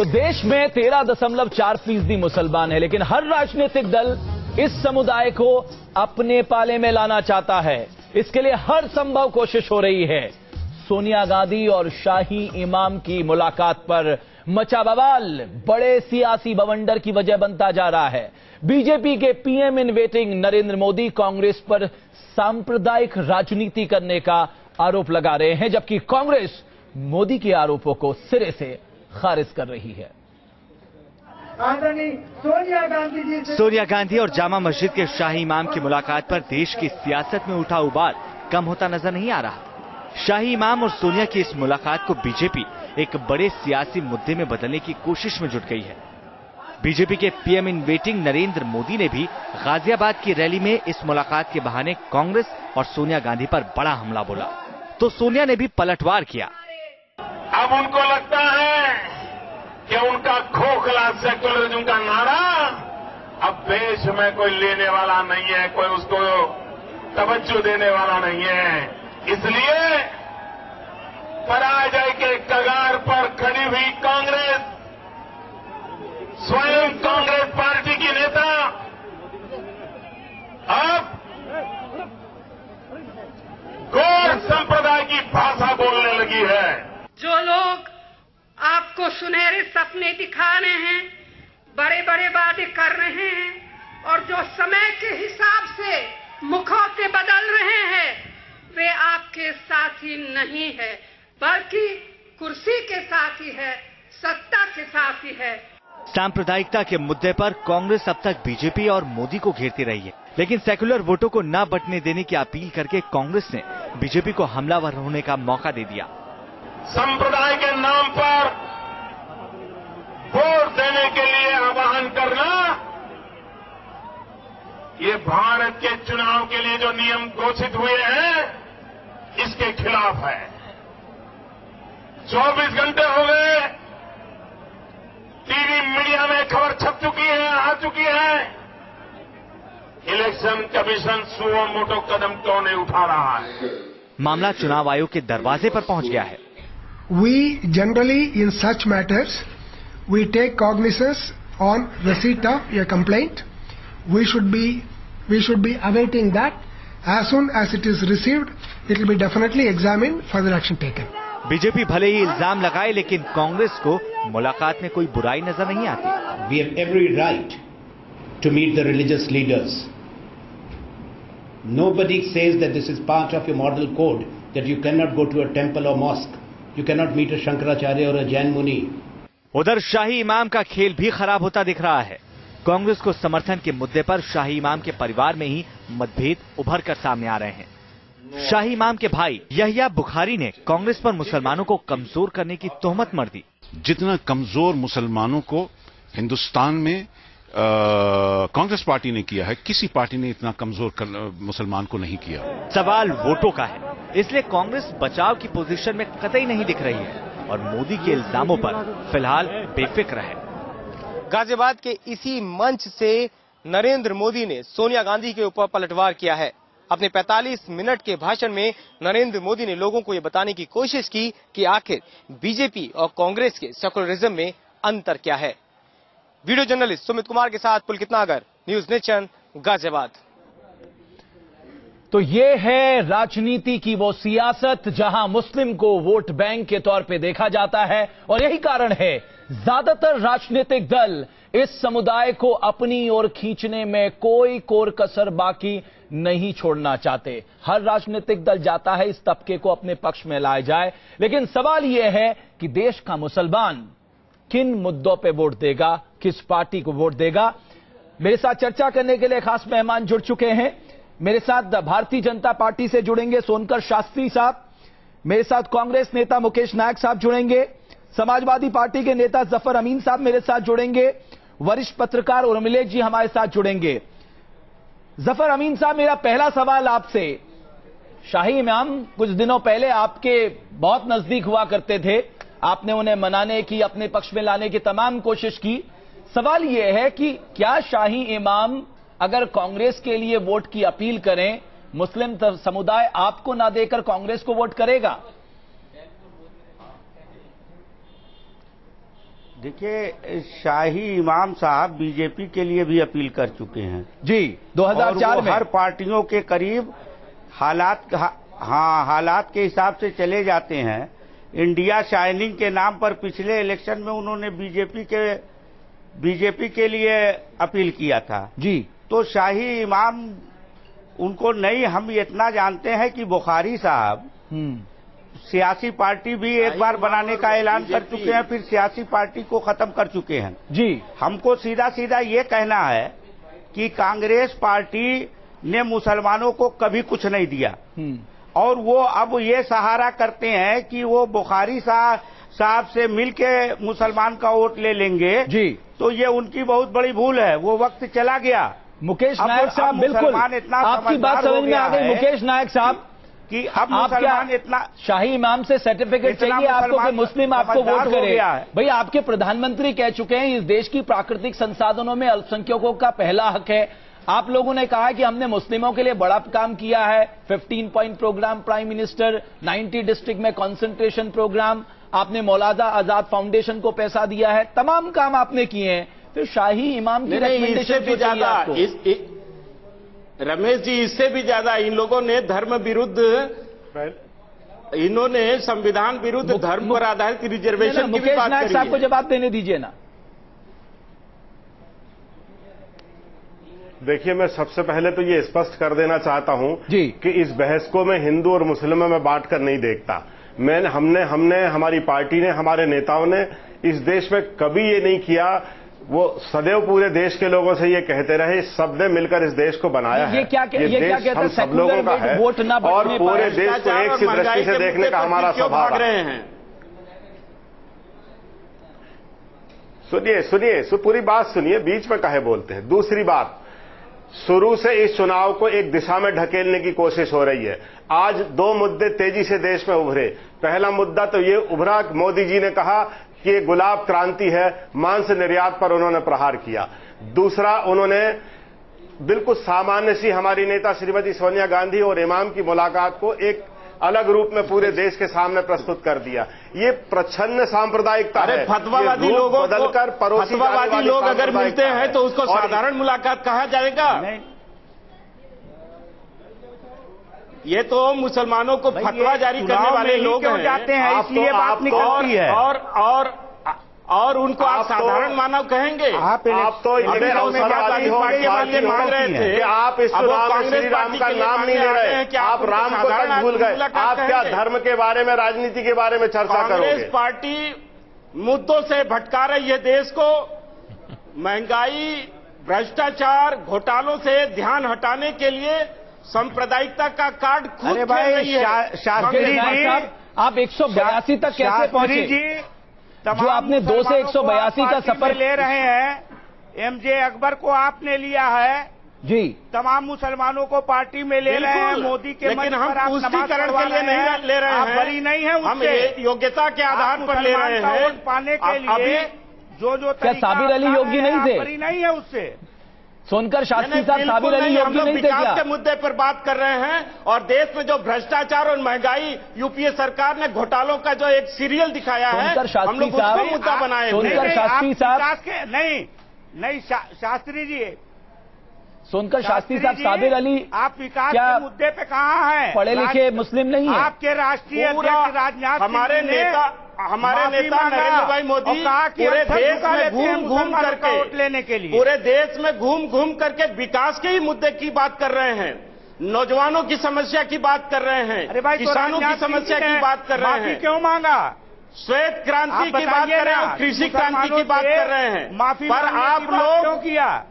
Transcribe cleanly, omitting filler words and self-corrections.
देश में 13.4% मुसलमान है, लेकिन हर राजनीतिक दल इस समुदाय को अपने पाले में लाना चाहता है। इसके लिए हर संभव कोशिश हो रही है। सोनिया गांधी और शाही इमाम की मुलाकात पर मचा बवाल बड़े सियासी बवंडर की वजह बनता जा रहा है। बीजेपी के PM in waiting Narendra Modi Congress पर सांप्रदायिक राजनीति करने का आरोप लगा रहे हैं, जबकि कांग्रेस मोदी के आरोपों को सिरे से खारिज कर रही है। सोनिया गांधी और जामा मस्जिद के शाही इमाम की मुलाकात पर देश की सियासत में उठा उबाल कम होता नजर नहीं आ रहा। शाही इमाम और सोनिया की इस मुलाकात को बीजेपी एक बड़े सियासी मुद्दे में बदलने की कोशिश में जुट गई है। बीजेपी के PM in waiting Narendra Modi ने भी गाजियाबाद की रैली में इस मुलाकात के बहाने कांग्रेस और सोनिया गांधी पर बड़ा हमला बोला, तो सोनिया ने भी पलटवार किया। अब उनको लगता है कि उनका खोखला सेक्युलरिज्म का नारा अब देश में कोई लेने वाला नहीं है, कोई उसको तवज्जो देने वाला नहीं है। इसलिए पराजय के कगार पर खड़ी हुई कांग्रेस, स्वयं कांग्रेस पार्टी की नेता अब गौर संप्रदाय की भाषा बोलने लगी है। जो लोग आपको सुनहरे सपने दिखा रहे हैं, बड़े बड़े वादे कर रहे हैं और जो समय के हिसाब से मुखौटे बदल रहे हैं, वे आपके साथी नहीं है, बल्कि कुर्सी के साथी है, सत्ता के साथी है। सांप्रदायिकता के मुद्दे पर कांग्रेस अब तक बीजेपी और मोदी को घेरती रही है, लेकिन सेक्युलर वोटों को न बंटने देने की अपील करके कांग्रेस ने बीजेपी को हमलावर होने का मौका दे दिया। संप्रदाय के नाम पर वोट देने के लिए आह्वान करना, ये भारत के चुनाव के लिए जो नियम घोषित हुए हैं, इसके खिलाफ है। 24 घंटे हो गए, टीवी मीडिया में खबर छप चुकी है, आ चुकी है। इलेक्शन कमीशन सुओ मोटो कदम क्यों नहीं उठा रहा है? मामला चुनाव आयोग के दरवाजे पर पहुंच गया है। We generally in such matters we take cognizance on receipt of a complaint. We should be awaiting that. As soon as it is received, it will be definitely examined, further action taken. BJP भले ही इल्जाम लगाए, लेकिन कांग्रेस को मुलाकात में कोई बुराई नजर नहीं आती। We have every right to meet the religious leaders. Nobody says that this is part of your model code, that you cannot go to a temple or mosque. You cannot meet a Shankaracharya or a Jain Muni. उधर शाही इमाम का खेल भी खराब होता दिख रहा है। कांग्रेस को समर्थन के मुद्दे पर शाही इमाम के परिवार में ही मतभेद उभर कर सामने आ रहे हैं। शाही इमाम के भाई यहिया बुखारी ने कांग्रेस पर मुसलमानों को कमजोर करने की तोहमत मढ़ दी। जितना कमजोर मुसलमानों को हिंदुस्तान में कांग्रेस पार्टी ने किया है, किसी पार्टी ने इतना कमजोर मुसलमान को नहीं किया। सवाल वोटों का है, इसलिए कांग्रेस बचाव की पोजीशन में कतई नहीं दिख रही है और मोदी के इल्जामों पर फिलहाल बेफिक्र है। गाजियाबाद के इसी मंच से नरेंद्र मोदी ने सोनिया गांधी के ऊपर पलटवार किया है। अपने 45 मिनट के भाषण में नरेंद्र मोदी ने लोगों को यह बताने की कोशिश की कि आखिर बीजेपी और कांग्रेस के सेकुलरिज्म में अंतर क्या है। वीडियो जर्नलिस्ट सुमित कुमार के साथ पुलकित नागर, न्यूज नेशन, गाजियाबाद। तो ये है राजनीति की वो सियासत जहां मुस्लिम को वोट बैंक के तौर पे देखा जाता है, और यही कारण है ज्यादातर राजनीतिक दल इस समुदाय को अपनी ओर खींचने में कोई कोर कसर बाकी नहीं छोड़ना चाहते। हर राजनीतिक दल चाहता है इस तबके को अपने पक्ष में लाया जाए, लेकिन सवाल यह है कि देश का मुसलमान किन मुद्दों पे वोट देगा, किस पार्टी को वोट देगा। मेरे साथ चर्चा करने के लिए खास मेहमान जुड़ चुके हैं। मेरे साथ भारतीय जनता पार्टी से जुड़ेंगे सोनकर शास्त्री साहब, मेरे साथ कांग्रेस नेता मुकेश नायक साहब जुड़ेंगे, समाजवादी पार्टी के नेता जफर अमीन साहब मेरे साथ जुड़ेंगे, वरिष्ठ पत्रकार उर्मिलेश जी हमारे साथ जुड़ेंगे। जफर अमीन साहब, मेरा पहला सवाल आपसे, शाही इमाम कुछ दिनों पहले आपके बहुत नजदीक हुआ करते थे, आपने उन्हें मनाने की, अपने पक्ष में लाने की तमाम कोशिश की। सवाल यह है कि क्या शाही इमाम अगर कांग्रेस के लिए वोट की अपील करें, मुस्लिम समुदाय आपको ना देकर कांग्रेस को वोट करेगा? देखिए, शाही इमाम साहब बीजेपी के लिए भी अपील कर चुके हैं जी 2004 में। हर पार्टियों के करीब हालात के हिसाब से चले जाते हैं। इंडिया शाइनिंग के नाम पर पिछले इलेक्शन में उन्होंने बीजेपी के लिए अपील किया था जी। तो शाही इमाम उनको नहीं, हम इतना जानते हैं कि बुखारी साहब सियासी पार्टी भी एक बार बनाने का ऐलान कर चुके हैं, फिर सियासी पार्टी को खत्म कर चुके हैं जी। हमको सीधा सीधा ये कहना है कि कांग्रेस पार्टी ने मुसलमानों को कभी कुछ नहीं दिया और वो अब ये सहारा करते हैं कि वो बुखारी साहब से मिलके मुसलमान का वोट ले लेंगे जी। तो ये उनकी बहुत बड़ी भूल है, वो वक्त चला गया। मुकेश नायक साहब, बिल्कुल आपकी बात समझ में आ गई मुकेश नायक साहब कि अब मुसलमान इतना शाही इमाम से सर्टिफिकेट चाहिए आपको कि मुस्लिम आपको वोट करे। भाई आपके प्रधानमंत्री कह चुके हैं इस देश की प्राकृतिक संसाधनों में अल्पसंख्यकों का पहला हक है। आप लोगों ने कहा कि हमने मुस्लिमों के लिए बड़ा काम किया है, 15 point programme prime minister, 90 district में कंसंट्रेशन प्रोग्राम, आपने मौलाना आजाद फाउंडेशन को पैसा दिया है, तमाम काम आपने किए हैं। फिर शाही इमाम की इससे भी ज्यादा रमेश जी, इससे भी ज्यादा इन लोगों ने धर्म विरुद्ध, इन्होंने संविधान विरुद्ध धर्म पर आधारित रिजर्वेशन की भी बात करी है। साहब को जवाब देने दीजिए ना। देखिए, मैं सबसे पहले तो ये स्पष्ट कर देना चाहता हूं कि इस बहस को मैं हिंदू और मुस्लिमों में बांट कर नहीं देखता। हमने हमारी पार्टी ने, हमारे नेताओं ने इस देश में कभी ये नहीं किया। वो सदैव पूरे देश के लोगों से ये कहते रहे, सबने मिलकर इस देश को बनाया है। ये देश हम सब लोगों का है और पूरे देश को एक सी दृष्टि से देखने का हमारा स्वभाव है। सुनिए, पूरी बात सुनिए, बीच में काहे बोलते हैं। दूसरी बात, शुरू से इस चुनाव को एक दिशा में ढकेलने की कोशिश हो रही है। आज दो मुद्दे तेजी से देश में उभरे। पहला मुद्दा तो ये उभरा, मोदी जी ने कहा कि ये गुलाब क्रांति है, मांस निर्यात पर उन्होंने प्रहार किया। दूसरा, उन्होंने बिल्कुल सामान्य सी हमारी नेता श्रीमती सोनिया गांधी और इमाम की मुलाकात को एक अलग रूप में पूरे देश के सामने प्रस्तुत कर दिया। ये प्रच्छन्न सांप्रदायिकता है। फतवावादी लोगों बदलकर फतवावादी लोग अगर मिलते हैं तो उसको साधारण मुलाकात कहा जाएगा? ये तो मुसलमानों को फतवा जारी करने वाले लोग जाते हैं, इसलिए बात निकलती है। और उनको आप साधारण मानव कहेंगे? आप तो मांग रहे थे, आप इस चुनाव में श्री राम का नाम नहीं ले रहे, आप राम को तक भूल गए। आप क्या धर्म के बारे में, राजनीति के बारे में चर्चा करोगे? कांग्रेस पार्टी मुद्दों से भटका रही है देश को। महंगाई, भ्रष्टाचार, घोटालों से ध्यान हटाने के लिए सांप्रदायिकता का कार्ड खुद खेल रही है। शास्त्री जी, आप 182 तक कैसे पहुंचे? जो आपने 2 से 182 का सफर ले रहे हैं। एमजे अकबर को आपने लिया है जी, तमाम मुसलमानों को पार्टी में ले रहे हैं मोदी के। लेकिन हम पुष्टिकरण के लिए नहीं ले रहे हैं, बरी नहीं है, हम योग्यता के आधार पर ले रहे हैं। वोट पाने के लिए जो क्या साबिर अली योगी नहीं थे? बरी नहीं है उससे। सोनकर शास्त्री साहब साबिर अली योगी नहीं थे क्या? विकास के मुद्दे पर बात कर रहे हैं और देश में जो भ्रष्टाचार और महंगाई यूपीए सरकार ने घोटालों का जो एक सीरियल दिखाया है, हम लोग उसको मुद्दा बनाए। सोनकर शास्त्री साहब नहीं, शास्त्री जी, सोनकर शास्त्री साहब साबिर अली आप विकास के मुद्दे पे कहाँ हैं? पढ़े लिखे मुस्लिम नहीं है? आपके राष्ट्रीय अध्यक्ष राजनाथ हमारे नेता नरेंद्र भाई मोदी पूरे देश में घूम करके वोट लेने के लिए, पूरे देश में घूम करके विकास के ही मुद्दे की बात कर रहे हैं, नौजवानों की समस्या की बात कर रहे हैं, किसानों की समस्या की बात कर रहे हैं। क्यों मांगा? श्वेत क्रांति की बात कर रहे हैं, कृषि क्रांति की बात कर रहे हैं, माफी पर आप लोग क्यों किया?